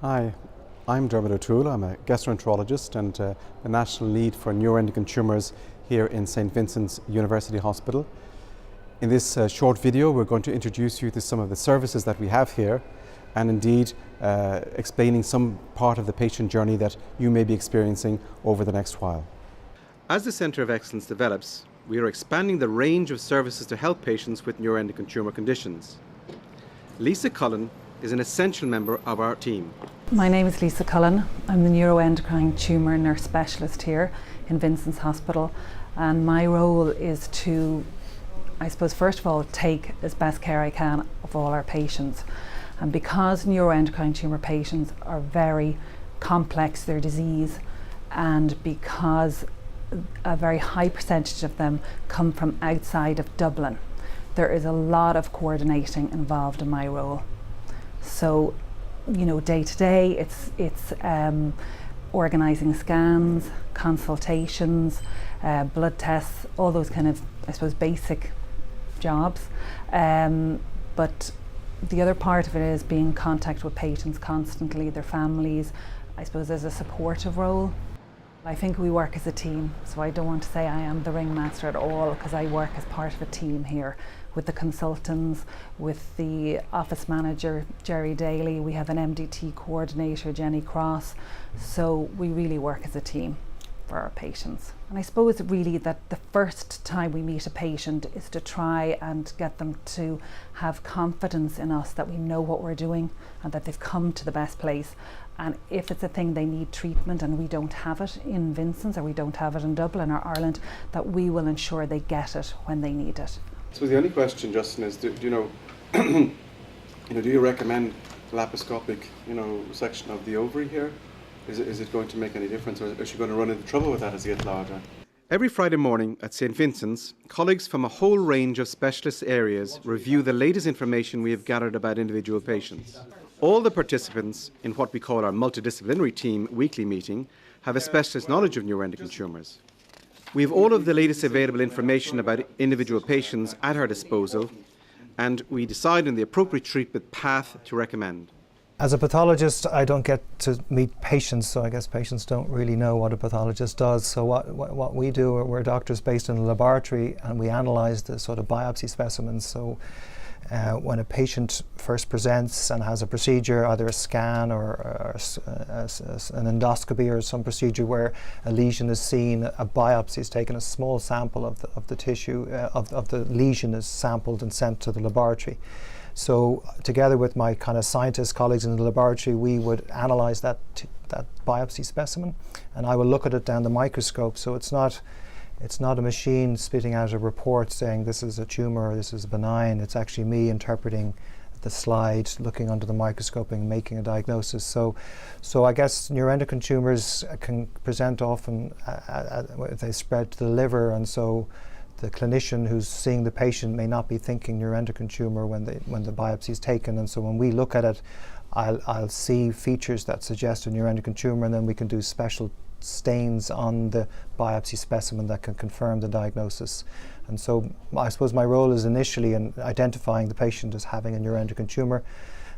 Hi, I'm Dermot O'Toole. I'm a gastroenterologist and the National Lead for Neuroendocrine Tumours here in St. Vincent's University Hospital. In this short video, we're going to introduce you to some of the services that we have here and indeed explaining some part of the patient journey that you may be experiencing over the next while. As the Centre of Excellence develops, we are expanding the range of services to help patients with neuroendocrine tumour conditions. Lisa Cullen is an essential member of our team. My name is Lisa Cullen. I'm the neuroendocrine tumour nurse specialist here in Vincent's Hospital, and my role is to, I suppose, first of all, take as best care I can of all our patients. And because neuroendocrine tumour patients are very complex, their disease, and because a very high percentage of them come from outside of Dublin, there is a lot of coordinating involved in my role. So, you know, day to day, it's organising scans, consultations, blood tests, all those kind of, I suppose, basic jobs. But the other part of it is being in contact with patients constantly, their families. I suppose there's a supportive role. I think we work as a team, so I don't want to say I am the ringmaster at all, because I work as part of a team here with the consultants, with the office manager, Jerry Daly. We have an MDT coordinator, Jenny Cross. So we really work as a team for our patients. And I suppose really that the first time we meet a patient is to try and get them to have confidence in us that we know what we're doing and that they've come to the best place. And if it's a thing they need treatment and we don't have it in Vincent's or we don't have it in Dublin or Ireland, that we will ensure they get it when they need it. So the only question, Justin, is do you recommend laparoscopic, section of the ovary here? Is it going to make any difference, or is she going to run into trouble with that as it gets larger? Every Friday morning at St. Vincent's, colleagues from a whole range of specialist areas review the latest information we have gathered about individual patients. All the participants in what we call our multidisciplinary team weekly meeting have a specialist knowledge of neuroendocrine tumours. We have all of the latest available information about individual patients at our disposal, and we decide on the appropriate treatment path to recommend. As a pathologist, I don't get to meet patients, so I guess patients don't really know what a pathologist does. So what we do, we're doctors based in a laboratory, and we analyse the sort of biopsy specimens. So when a patient first presents and has a procedure, either a scan or an endoscopy or some procedure where a lesion is seen, a biopsy is taken, a small sample of the tissue of the lesion is sampled and sent to the laboratory. So together with my kind of scientist colleagues in the laboratory, we would analyse that biopsy specimen, and I will look at it down the microscope. So it's not a machine spitting out a report saying this is a tumour or this is benign. It's actually me interpreting the slide, looking under the microscope and making a diagnosis. So I guess neuroendocrine tumours can present often if they spread to the liver, and so the clinician who's seeing the patient may not be thinking neuroendocrine tumour when the biopsy is taken, and so when we look at it, I'll see features that suggest a neuroendocrine tumour, and then we can do special stains on the biopsy specimen that can confirm the diagnosis. And so I suppose my role is initially in identifying the patient as having a neuroendocrine tumour,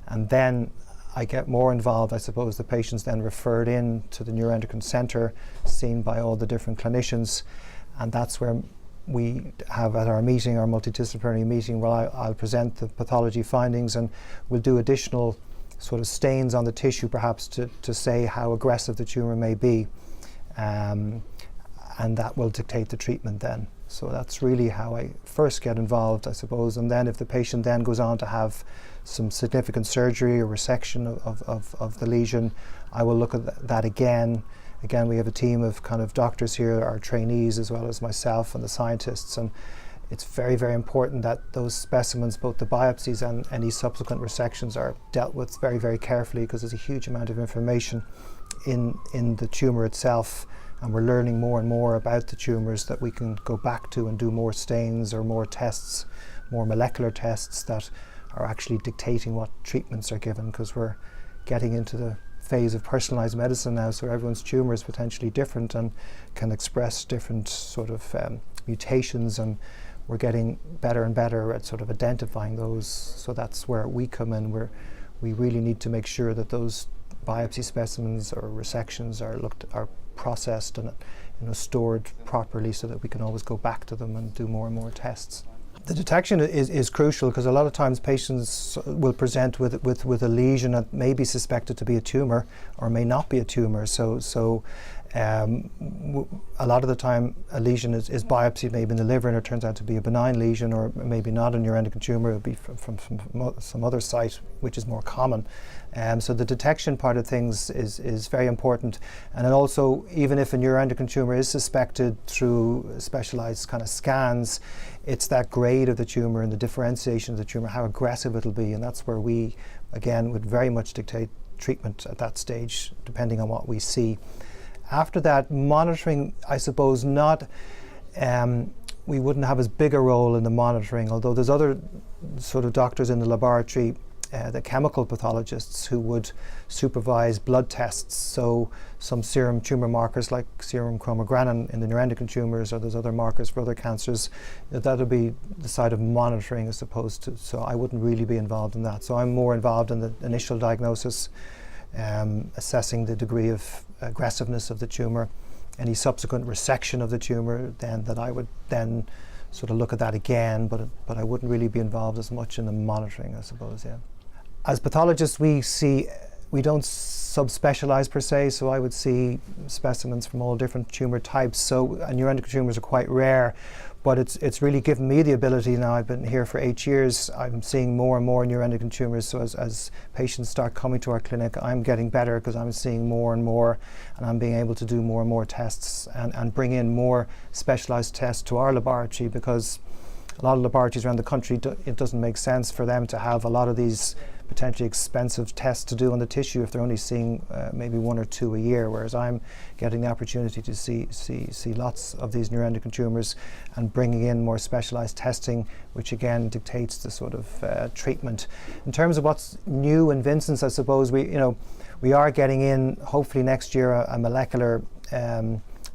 and then I get more involved. I suppose the patient's then referred in to the neuroendocrine centre, seen by all the different clinicians, and that's where we have at our meeting, our multidisciplinary meeting, where I'll present the pathology findings, and we'll do additional sort of stains on the tissue perhaps to say how aggressive the tumour may be, and that will dictate the treatment then. So that's really how I first get involved, I suppose, and then if the patient then goes on to have some significant surgery or resection of the lesion, I will look at that again. Again, we have a team of kind of doctors here, our trainees, as well as myself and the scientists, and it's very, very important that those specimens, both the biopsies and any subsequent resections, are dealt with very, very carefully, because there's a huge amount of information in the tumour itself, and we're learning more and more about the tumours that we can go back to and do more stains or more tests, more molecular tests that are actually dictating what treatments are given, because we're getting into the phase of personalised medicine now, so everyone's tumour is potentially different and can express different sort of mutations, and we're getting better and better at sort of identifying those. So that's where we come in, where we really need to make sure that those biopsy specimens or resections are processed and stored properly so that we can always go back to them and do more and more tests. The detection is crucial because a lot of times patients will present with a lesion that may be suspected to be a tumour or may not be a tumour. So a lot of the time a lesion is biopsied maybe in the liver and it turns out to be a benign lesion, or maybe not a neuroendocrine tumour, it will be from some other site which is more common. So the detection part of things is very important. And then also, even if a neuroendocrine tumour is suspected through specialised kind of scans, it's that grade of the tumour and the differentiation of the tumour, how aggressive it'll be, and that's where we again would very much dictate treatment at that stage depending on what we see. After that, monitoring, I suppose not, we wouldn't have as big a role in the monitoring, although there's other sort of doctors in the laboratory, the chemical pathologists, who would supervise blood tests. So some serum tumour markers like serum chromogranin in the neuroendocrine tumours, or there's other markers for other cancers, that would be the side of monitoring as opposed to, so I wouldn't really be involved in that. So I'm more involved in the initial diagnosis, assessing the degree of aggressiveness of the tumour, any subsequent resection of the tumour, then that I would then sort of look at that again, but I wouldn't really be involved as much in the monitoring, I suppose. Yeah. As pathologists, we don't subspecialise per se, so I would see specimens from all different tumour types. So neuroendocrine tumours are quite rare, but it's really given me the ability now. I've been here for 8 years. I'm seeing more and more neuroendocrine tumours. So as patients start coming to our clinic, I'm getting better because I'm seeing more and more, and I'm being able to do more and more tests and bring in more specialised tests to our laboratory, because a lot of laboratories around the country, it doesn't make sense for them to have a lot of these potentially expensive tests to do on the tissue if they're only seeing maybe 1 or 2 a year, whereas I'm getting the opportunity to see lots of these neuroendocrine tumours and bringing in more specialised testing, which again dictates the sort of treatment. In terms of what's new in Vincent's, I suppose we are getting in, hopefully next year, a molecular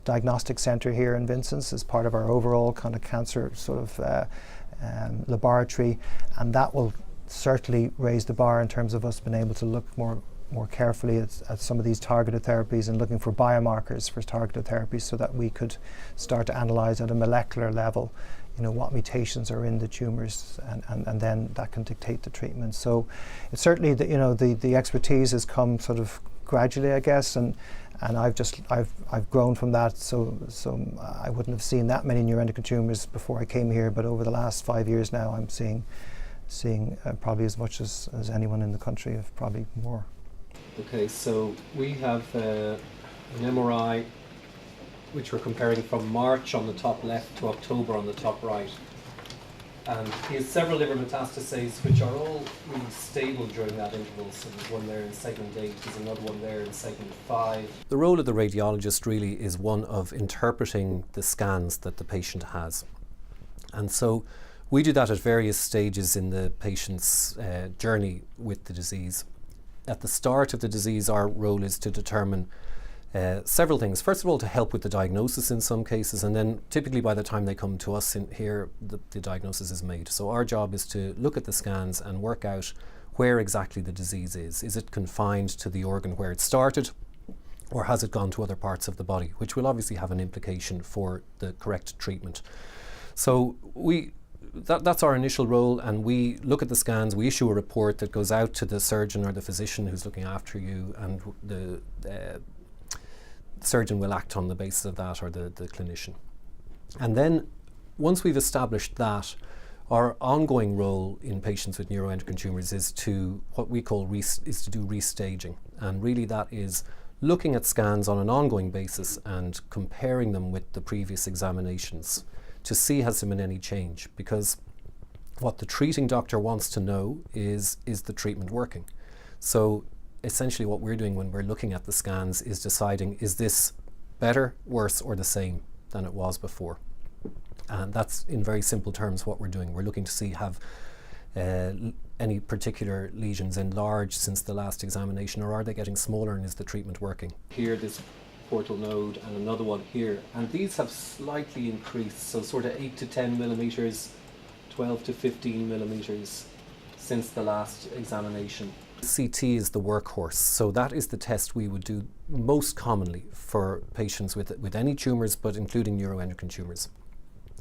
diagnostic centre here in Vincent's as part of our overall kind of cancer sort of laboratory, and that will certainly raise the bar in terms of us being able to look more carefully at some of these targeted therapies and looking for biomarkers for targeted therapies, so that we could start to analyse at a molecular level what mutations are in the tumours, and then that can dictate the treatment. So it's certainly the expertise has come sort of gradually, I guess, and I've grown from that. So I wouldn't have seen that many neuroendocrine tumours before I came here, but over the last 5 years now, I'm seeing probably as much as anyone in the country, if probably more. Okay, so we have an MRI which we're comparing from March on the top left to October on the top right. And he has several liver metastases which are all really stable during that interval. So there's one there in segment 8, there's another one there in segment 5. The role of the radiologist really is one of interpreting the scans that the patient has. And so we do that at various stages in the patient's journey with the disease. At the start of the disease, our role is to determine several things. First of all, to help with the diagnosis in some cases, and then typically by the time they come to us in here, the diagnosis is made. So our job is to look at the scans and work out where exactly the disease is. Is it confined to the organ where it started, or has it gone to other parts of the body, which will obviously have an implication for the correct treatment. So that's our initial role, and we look at the scans, we issue a report that goes out to the surgeon or the physician who's looking after you, and the surgeon will act on the basis of that, or the clinician. And then once we've established that, our ongoing role in patients with neuroendocrine tumours is to what we call to do restaging, and really that is looking at scans on an ongoing basis and comparing them with the previous examinations to see has there been any change, because what the treating doctor wants to know is the treatment working. So essentially what we're doing when we're looking at the scans is deciding, is this better, worse, or the same than it was before? And that's in very simple terms what we're doing. We're looking to see have any particular lesions enlarged since the last examination, or are they getting smaller, and is the treatment working? Here, this portal node, and another one here, and these have slightly increased, so sort of 8 to 10 millimeters, 12 to 15 millimeters since the last examination. CT is the workhorse, so that is the test we would do most commonly for patients with any tumours, but including neuroendocrine tumours.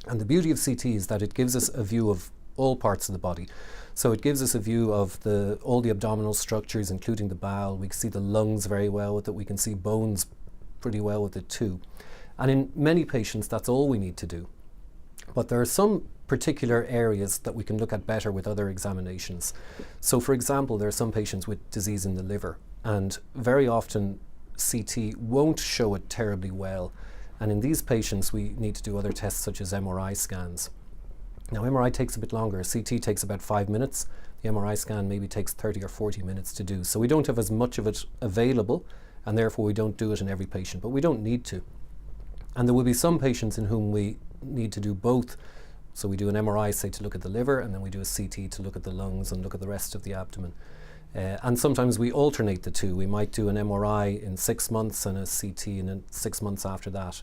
And the beauty of CT is that it gives us a view of all parts of the body. So it gives us a view of all the abdominal structures, including the bowel. We can see the lungs very well with it. We can see bones pretty well with it too. And in many patients, that's all we need to do. But there are some particular areas that we can look at better with other examinations. So for example, there are some patients with disease in the liver, and very often CT won't show it terribly well. And in these patients, we need to do other tests such as MRI scans. Now, MRI takes a bit longer. CT takes about 5 minutes. The MRI scan maybe takes 30 or 40 minutes to do. So we don't have as much of it available, and therefore we don't do it in every patient, but we don't need to. And there will be some patients in whom we need to do both. So we do an MRI, say, to look at the liver, and then we do a CT to look at the lungs and look at the rest of the abdomen. And sometimes we alternate the two. We might do an MRI in 6 months and a CT in 6 months after that.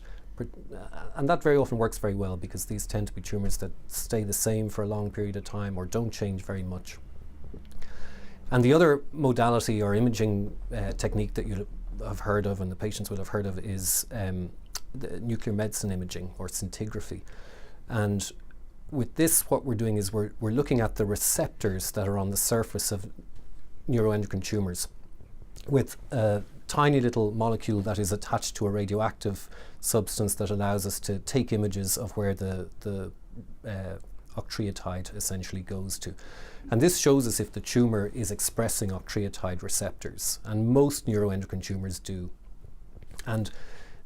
And that very often works very well, because these tend to be tumours that stay the same for a long period of time or don't change very much. And the other modality or imaging technique that you have heard of and the patients will have heard of is the nuclear medicine imaging, or scintigraphy. And with this, what we're doing is we're looking at the receptors that are on the surface of neuroendocrine tumours with a tiny little molecule that is attached to a radioactive substance that allows us to take images of where the octreotide essentially goes to. And this shows us if the tumour is expressing octreotide receptors, and most neuroendocrine tumours do. And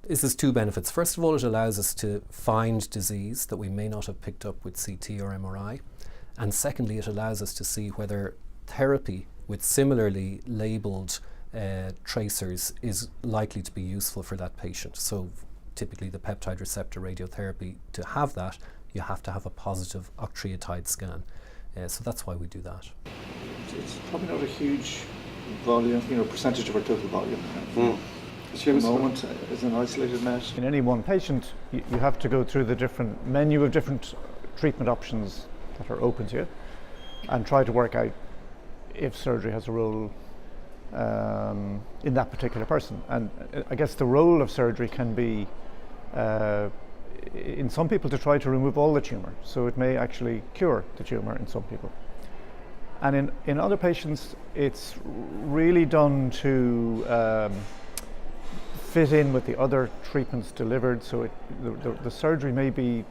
this has two benefits. First of all, it allows us to find disease that we may not have picked up with CT or MRI. And secondly, it allows us to see whether therapy with similarly labelled tracers is likely to be useful for that patient. So typically the peptide receptor radiotherapy, to have that, you have to have a positive octreotide scan. So that's why we do that. It's probably not a huge volume, percentage of our total volume. At the moment, as an isolated net. In any one patient, you have to go through the different menu of different treatment options that are open to you and try to work out if surgery has a role in that particular person. And I guess the role of surgery can be, in some people, to try to remove all the tumour. So it may actually cure the tumour in some people. And in other patients, it's really done to fit in with the other treatments delivered. So the surgery may be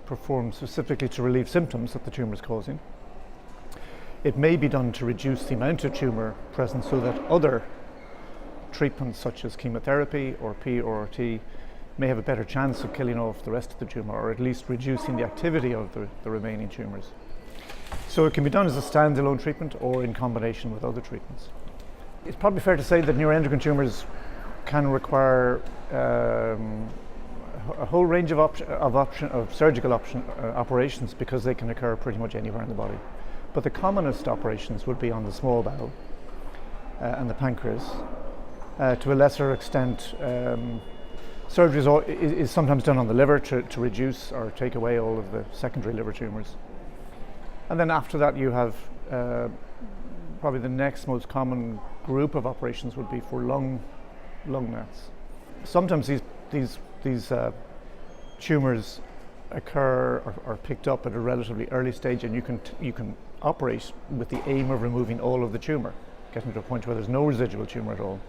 performed specifically to relieve symptoms that the tumour is causing. It may be done to reduce the amount of tumour present so that other treatments such as chemotherapy or PRRT may have a better chance of killing off the rest of the tumour, or at least reducing the activity of the remaining tumours. So it can be done as a standalone treatment or in combination with other treatments. It's probably fair to say that neuroendocrine tumours can require a whole range of surgical operations, because they can occur pretty much anywhere in the body. But the commonest operations would be on the small bowel and the pancreas. To a lesser extent, surgery is sometimes done on the liver to reduce or take away all of the secondary liver tumours. And then after that, you have probably the next most common group of operations would be for lung mets. Sometimes these tumours occur or are picked up at a relatively early stage, and you can operate with the aim of removing all of the tumour, getting to a point where there's no residual tumour at all.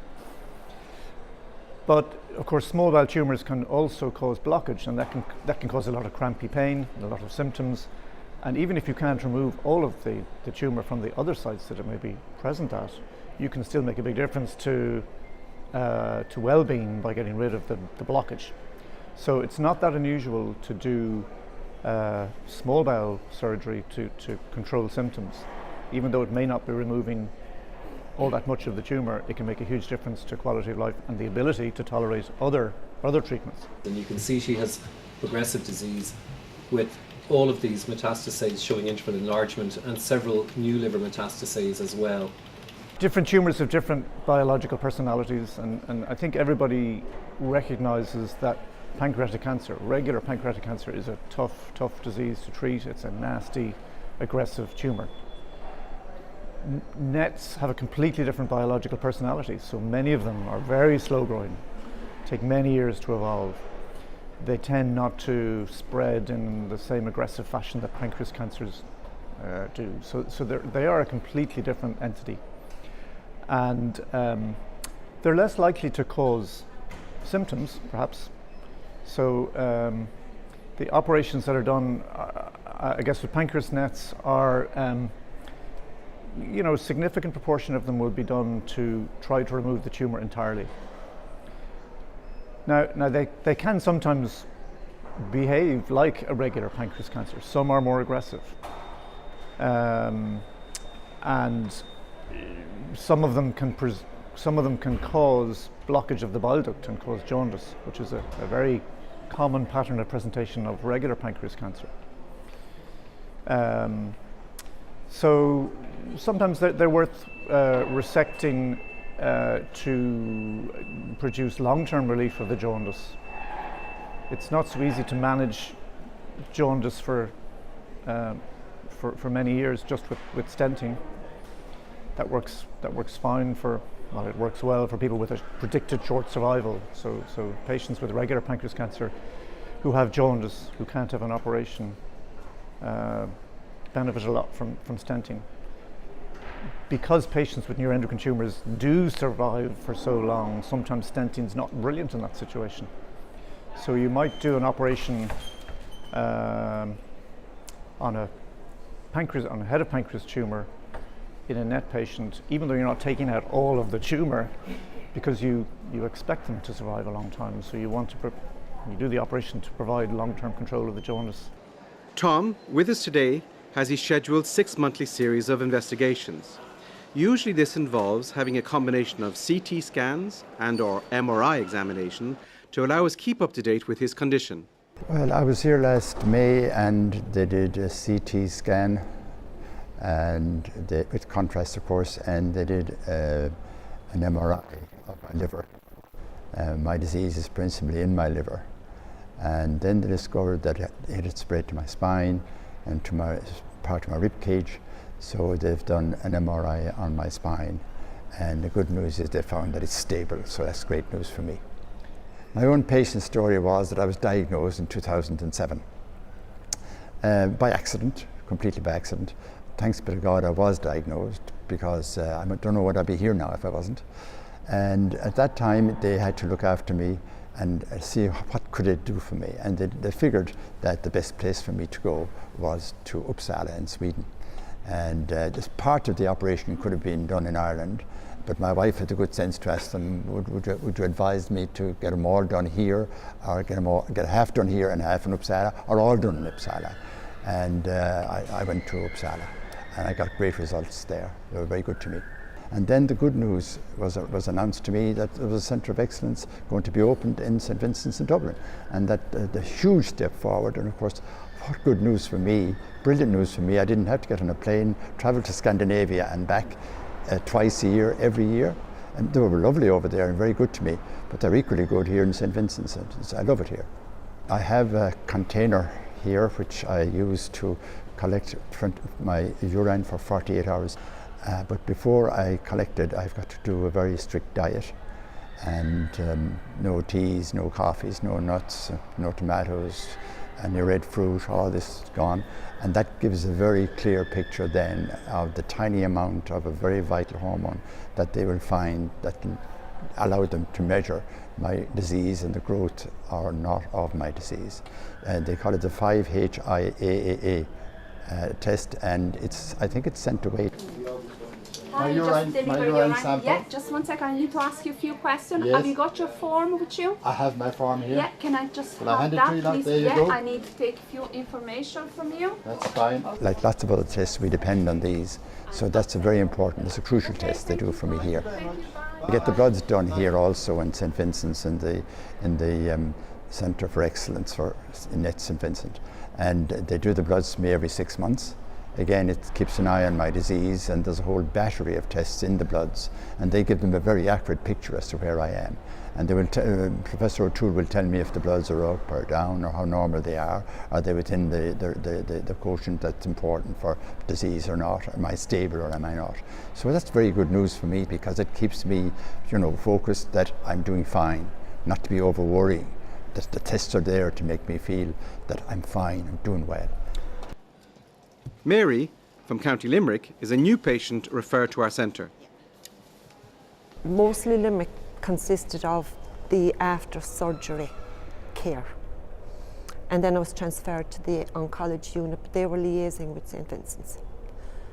But of course, small bowel tumours can also cause blockage, and that can cause a lot of crampy pain and a lot of symptoms. And even if you can't remove all of the tumour from the other sites that it may be present at, you can still make a big difference to well-being by getting rid of the blockage. So it's not that unusual to do small bowel surgery to control symptoms. Even though it may not be removing all that much of the tumour, it can make a huge difference to quality of life and the ability to tolerate other treatments. And you can see she has progressive disease with all of these metastases showing intramal enlargement and several new liver metastases as well. Different tumours have different biological personalities, and I think everybody recognises that pancreatic cancer, regular pancreatic cancer, is a tough disease to treat. It's a nasty, aggressive tumour. nets have a completely different biological personality, so many of them are very slow growing, take many years to evolve. They tend not to spread in the same aggressive fashion that pancreas cancers do. So they are a completely different entity. And they're less likely to cause symptoms, perhaps. So the operations that are done, I guess with pancreas nets are, a significant proportion of them will be done to try to remove the tumour entirely. Now they can sometimes behave like a regular pancreas cancer. Some are more aggressive. And some of them can cause blockage of the bile duct and cause jaundice, which is a very common pattern of presentation of regular pancreas cancer. So sometimes they're worth resecting to produce long-term relief of the jaundice. It's not so easy to manage jaundice for many years just with stenting. That works fine it works well for people with a predicted short survival. So patients with regular pancreas cancer who have jaundice, who can't have an operation, benefit a lot from stenting. Because patients with neuroendocrine tumours do survive for so long, sometimes stenting is not brilliant in that situation. So you might do an operation on a head of pancreas tumour in a NET patient, even though you're not taking out all of the tumour, because you expect them to survive a long time. So you do the operation to provide long-term control of the jaundice. Tom, with us today, has his scheduled 6 monthly series of investigations. Usually this involves having a combination of CT scans and/or MRI examination to allow us keep up to date with his condition. Well, I was here last May and they did a CT scan and with contrast, of course, and they did an MRI of my liver. My disease is principally in my liver. And then they discovered that it had spread to my spine and to part of my rib cage. So they've done an MRI on my spine. And the good news is they found that it's stable, so that's great news for me. My own patient story was that I was diagnosed in 2007 by accident, completely by accident. Thanks be to God I was diagnosed, because I don't know what I'd be here now if I wasn't. And at that time they had to look after me and see what could it do for me. And they figured that the best place for me to go was to Uppsala in Sweden. And this part of the operation could have been done in Ireland, but my wife had the good sense to ask them, would you advise me to get them all done here, or get half done here and half in Uppsala, or all done in Uppsala? And I went to Uppsala, and I got great results there. They were very good to me. And then the good news was announced to me that there was a Centre of Excellence going to be opened in St. Vincent's in Dublin, and that the huge step forward. And of course, what good news for me, brilliant news for me. I didn't have to get on a plane, travel to Scandinavia and back twice a year, every year. And they were lovely over there and very good to me, but they're equally good here in St. Vincent's. I love it here. I have a container here which I use to collect my urine for 48 hours. But before I collect it, I've got to do a very strict diet, and no teas, no coffees, no nuts, no tomatoes, any red fruit, all this is gone. And that gives a very clear picture then of the tiny amount of a very vital hormone that they will find that can allow them to measure my disease and the growth or not of my disease. They call it the 5-HIAAA test, and I think it's sent away. My urine sample. Yeah, just 1 second. I need to ask you a few questions. Yes. Have you got your form with you? I have my form here. Yeah, can I just Will I hand it that, to you, like, please? there you Yeah, go. I need to take a few information from you. That's fine. Like lots of other tests, we depend on these. So that's a very important, it's a crucial test they do for me here. I get the bloods done here also in St. Vincent's in the Centre for Excellence in St. Vincent. And they do the bloods for me every 6 months. Again, it keeps an eye on my disease, and there's a whole battery of tests in the bloods, and they give them a very accurate picture as to where I am. and they will Professor O'Toole will tell me if the bloods are up or down, or how normal they are they within the quotient that's important for disease or not, am I stable or am I not. So that's very good news for me, because it keeps me, you know, focused that I'm doing fine, not to be over worrying, that the tests are there to make me feel that I'm fine, I'm doing well. Mary from County Limerick is a new patient referred to our centre. Mostly Limerick consisted of the after surgery care, and then I was transferred to the oncology unit, but they were liaising with St. Vincent's.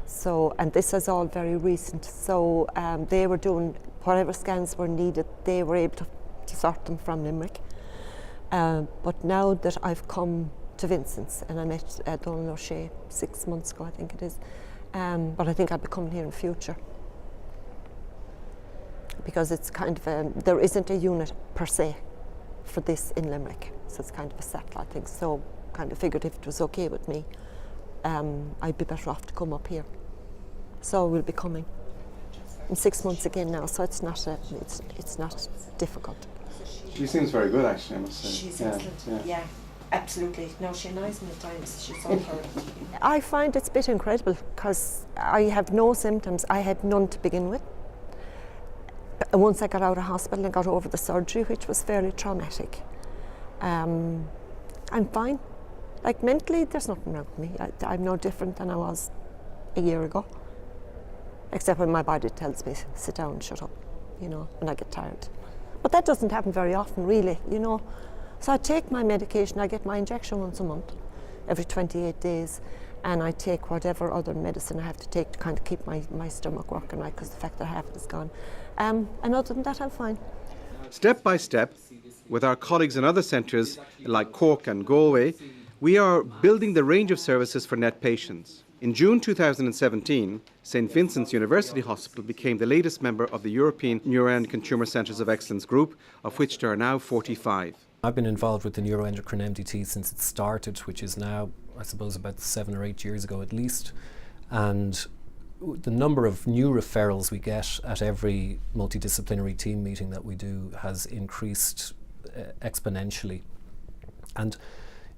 So, and this is all very recent, so they were doing whatever scans were needed, they were able to sort them from Limerick. But now that I've come to Vincent's, and I met Donald O'Shea 6 months ago, I think it is, but I think I'll be coming here in future, because it's kind of there isn't a unit per se for this in Limerick, so it's kind of a satellite thing. So kind of figured if it was okay with me, I'd be better off to come up here. So we'll be coming in 6 months again now, so it's not it's not difficult. She seems very good, actually, I must say. She's excellent, yeah. Absolutely. No, she annoys me at times. She's all her. I find it's a bit incredible, because I have no symptoms. I had none to begin with. But once I got out of hospital and got over the surgery, which was fairly traumatic, I'm fine. Like mentally, there's nothing wrong with me. I'm no different than I was a year ago, except when my body tells me, sit down, shut up, you know, when I get tired. But that doesn't happen very often, really, you know. So I take my medication, I get my injection once a month, every 28 days, and I take whatever other medicine I have to take to kind of keep my stomach working right, because the fact that half it is gone. And other than that, I'm fine. Step by step, with our colleagues in other centres like Cork and Galway, we are building the range of services for NET patients. In June 2017, St. Vincent's University Hospital became the latest member of the European Neuroendocrine Tumour Centres of Excellence group, of which there are now 45. I've been involved with the neuroendocrine MDT since it started, which is now, I suppose, about 7 or 8 years ago at least. And the number of new referrals we get at every multidisciplinary team meeting that we do has increased exponentially. And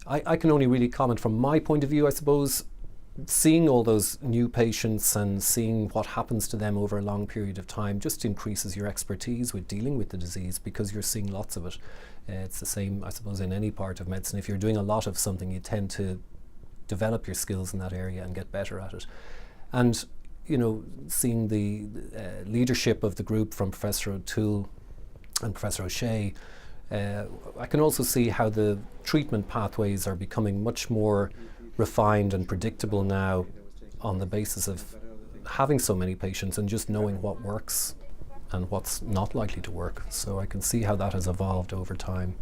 I can only really comment from my point of view, I suppose. Seeing all those new patients and seeing what happens to them over a long period of time just increases your expertise with dealing with the disease, because you're seeing lots of it. It's the same, I suppose, in any part of medicine. If you're doing a lot of something, you tend to develop your skills in that area and get better at it. And, you know, seeing the leadership of the group from Professor O'Toole and Professor O'Shea, I can also see how the treatment pathways are becoming much more refined and predictable now, on the basis of having so many patients and just knowing what works and what's not likely to work. So I can see how that has evolved over time.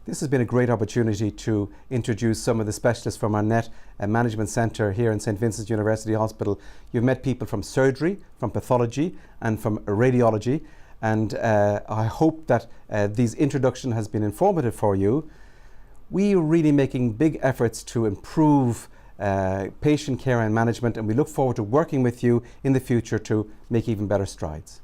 This has been a great opportunity to introduce some of the specialists from our NET Management Centre here in St. Vincent's University Hospital. You've met people from surgery, from pathology and from radiology, and I hope that this introduction has been informative for you. We are really making big efforts to improve patient care and management, and we look forward to working with you in the future to make even better strides.